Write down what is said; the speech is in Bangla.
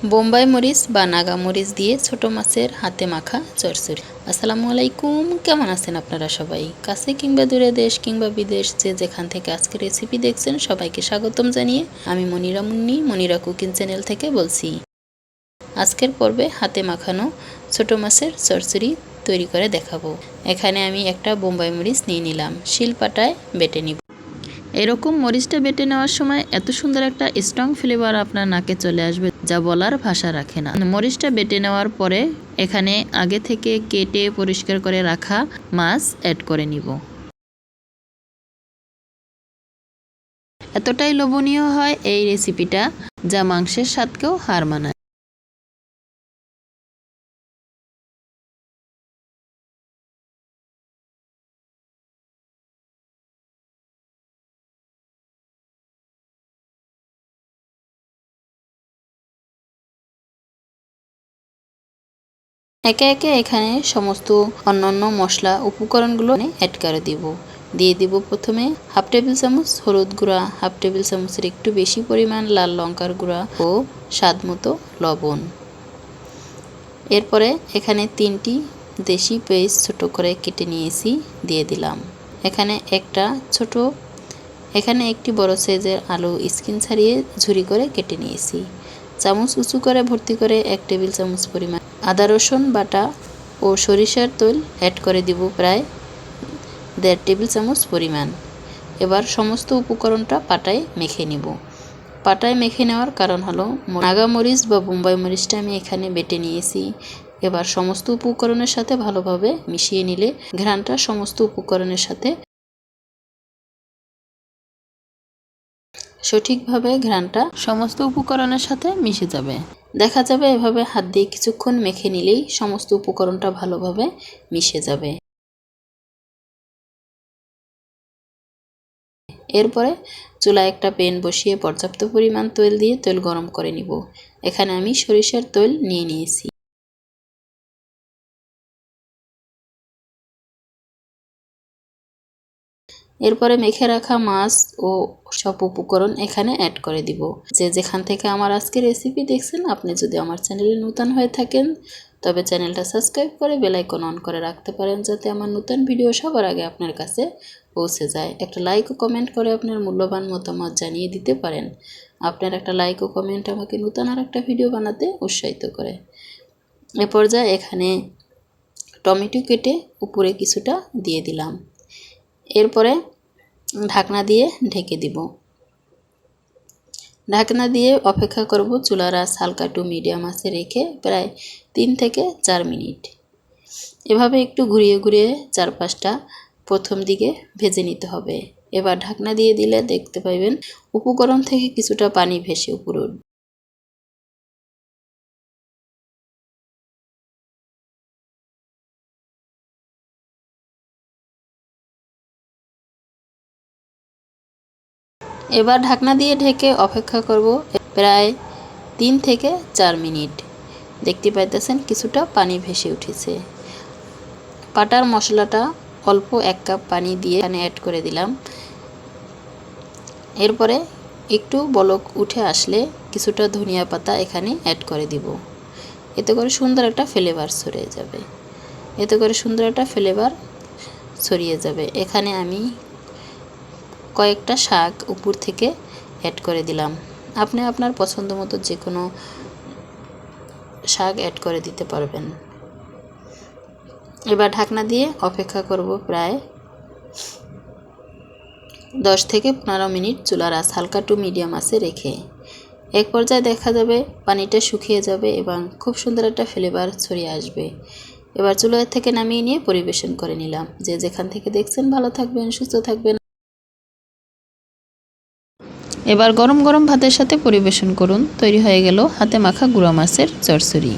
বোম্বাই মরিচ বা নাগা মরিচ দিয়ে ছোট মাছের হাতে মাখা চচ্চড়ি। আসসালামু আলাইকুম, কেমন আছেন আপনারা সবাই? কাছে কিংবা দূরে, দেশ কিংবা বিদেশ, যে যেখান থেকে আজকে রেসিপি দেখছেন সবাইকে স্বাগতম জানিয়ে আমি মনিরা মুন্নি, মনিরা কুকিং চ্যানেল থেকে বলছি। আজকের পর্বে হাতে মাখানো ছোট মাছের চচ্চড়ি তৈরি করে দেখাবো। এখানে আমি একটা বোম্বাই মরিচ নিয়ে নিলাম, শিলপাটায় বেটে নিব। এরকম মরিচটা বেটে নেওয়ার সময় এত সুন্দর একটা স্ট্রং ফ্লেভার আপনার নাকে চলে আসবে, যা বলার ভাষা রাখে না। মরিচটা বেটে নেওয়ার পরে এখানে আগে থেকে কেটে পরিষ্কার করে রাখা মাছ অ্যাড করে নিব। এতটাই লোভনীয় হয় এই রেসিপিটা, যা মাংসের স্বাদকেও হার মানায়। একে একে এখানে সমস্ত অন্যান্য মশলা উপকরণগুলো অ্যাড করে দিয়ে দিব প্রথমে হাফ টেবিল চামচ হলুদ গুঁড়া, হাফ টেবিল চামচের একটু বেশি পরিমাণ লাল লঙ্কার গুঁড়া ও স্বাদ মতো লবণ। এরপরে এখানে 3টি দেশি পেঁয়াজ ছোট করে কেটে নিয়েছি, দিয়ে দিলাম। এখানে একটি বড় সাইজের আলু স্কিন ছাড়িয়ে ঝুরি করে কেটে নিয়েছি। চামচ উঁচু করে ভর্তি করে 1 টেবিল চামচ পরিমাণ আদা রসুন বাটা ও সরিষার তেল অ্যাড করে দিব প্রায় 1.5 টেবিল চামচ পরিমাণ। এবার সমস্ত উপকরণটা পাটায় মেখে নিব। পাটায় মেখে নেওয়ার কারণ হলো নাগা মরিচ বা বোম্বাই মরিচটা আমি এখানে বেটে নিয়েছি। এবার সমস্ত উপকরণের সাথে ভালোভাবে মিশিয়ে নিলে ঘ্রাণটা সমস্ত উপকরণের সাথে সঠিকভাবে ঘ্রাণটা সমস্ত উপকরণের সাথে মিশে যাবে। দেখা যাবে এভাবে হাত দিয়ে কিছুক্ষণ মেখে নিলেই সমস্ত উপকরণটা ভালোভাবে মিশে যাবে। এরপরে চুলায় একটা প্যান বসিয়ে পর্যাপ্ত পরিমাণ তেল দিয়ে তেল গরম করে নিব। এখানে আমি সরিষার তেল নিয়ে নিয়েছি। এরপরে মেখে রাখা মাছ ও সব উপকরণ এখানে অ্যাড করে দিব। যে যেখান থেকে আমার আজকে রেসিপি দেখছেন, আপনি যদি আমার চ্যানেলে নতুন হয়ে থাকেন তবে চ্যানেলটা সাবস্ক্রাইব করে বেল আইকন অন করে রাখতে পারেন, যাতে আমার নতুন ভিডিও সবার আগে আপনার কাছে পৌঁছে যায়। একটা লাইক ও কমেন্ট করে আপনার মূল্যবান মতামত জানিয়ে দিতে পারেন। আপনার একটা লাইক ও কমেন্ট আমাকে নতুন আর একটা ভিডিও বানাতে উৎসাহিত করে। এ পর্যায়ে এখানে টমেটো কেটে উপরে কিছুটা দিয়ে দিলাম। এরপরে ঢাকনা দিয়ে ঢেকে দিব। ঢাকনা দিয়ে অপেক্ষা করব চুলার আঁচ হালকা টু মিডিয়াম আঁচে রেখে প্রায় 3 থেকে 4 মিনিট। এভাবে একটু ঘুরিয়ে ঘুরিয়ে 4-5টা প্রথম দিকে ভেজে নিতে হবে। এবার ঢাকনা দিয়ে দিলে দেখতে পাবেন উপকরণ থেকে কিছুটা পানি ভেসে উপরে উঠবে। এবার ঢাকনা দিয়ে ঢেকে অপেক্ষা করব প্রায় 3 থেকে 4 মিনিট। দেখতে পাইতেছেন কিছুটা পানি ভেসে উঠেছে। পাটার মশলাটা অল্প 1 কাপ পানি দিয়ে এখানে অ্যাড করে দিলাম। এরপরে একটু বলক উঠে আসলে কিছুটা ধনিয়া পাতা এখানে অ্যাড করে দিব। এতে করে সুন্দর একটা ফ্লেভার ছড়িয়ে যাবে। এখানে আমি কয়েকটা শাক উপর থেকে অ্যাড করে দিলাম। আপনি আপনার পছন্দ মতো যে কোনো শাক অ্যাড করে দিতে পারবেন। এবার ঢাকনা দিয়ে অপেক্ষা করব প্রায় 10 থেকে 15 মিনিট চুলার আঁচ হালকা টু মিডিয়াম আঁচে রেখে। এক পর্যায়ে দেখা যাবে পানিটা শুকিয়ে যাবে এবং খুব সুন্দর একটা ফ্লেভার ছড়িয়ে আসবে। এবার চুলা থেকে নামিয়ে নিয়ে পরিবেশন করে নিলাম। যে যেখান থেকে দেখছেন ভালো থাকবেন, সুস্থ থাকবেন। এবার গরম গরম ভাতের সাথে পরিবেশন করুন। তৈরি হয়ে গেল হাতে মাখা গুঁড়া মাছের চচ্চড়ি।